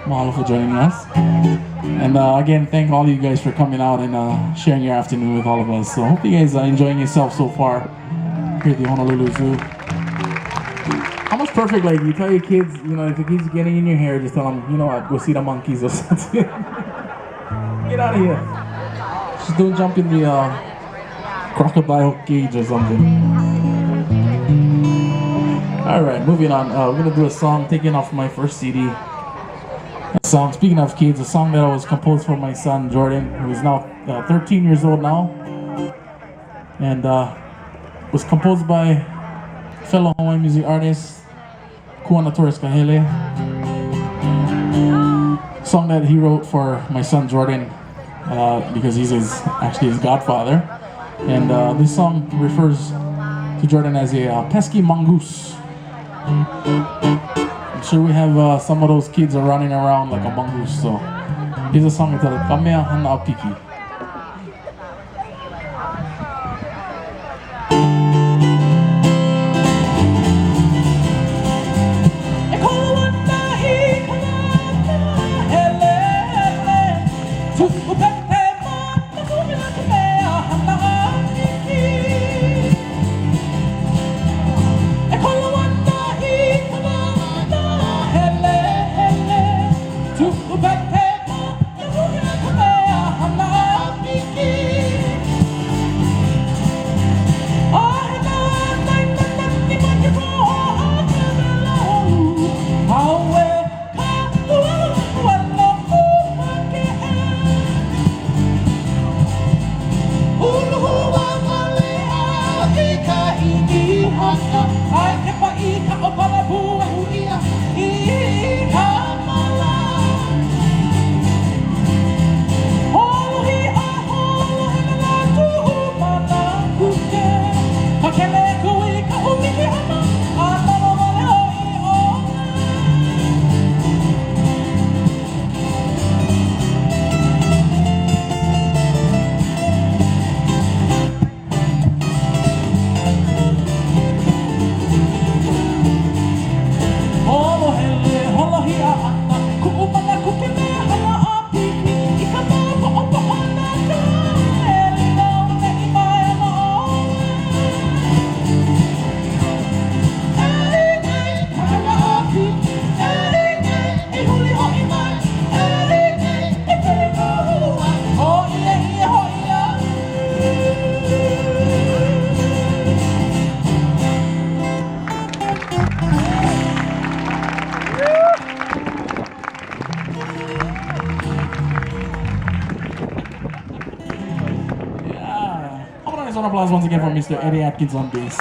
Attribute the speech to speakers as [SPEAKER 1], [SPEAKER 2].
[SPEAKER 1] Mahalo for joining us. And again, thank all you guys for coming out and sharing your afternoon with all of us. So hope you guys are enjoying yourself so far here at the Honolulu Zoo. Almost perfect, like you tell your kids, you know, if the kids getting in your hair, just tell them, you know what, go see the monkeys or something. Get out of here. Just don't jump in the crocodile cage or something. Alright, moving on. We're gonna do a song taken off my first CD. A song, speaking of kids, a song that was composed for my son Jordan, who is now 13 years old now. And was composed by fellow Hawaiian music artist Kuana Torres Kahele. Song that he wrote for my son Jordan because he's actually his godfather. And this song refers to Jordan as a pesky mongoose. I'm sure we have some of those kids are running around like a mongoose. So here's a song entitled Mea Hana Apiki. Applause once again for Mr. Eddie Atkins on bass.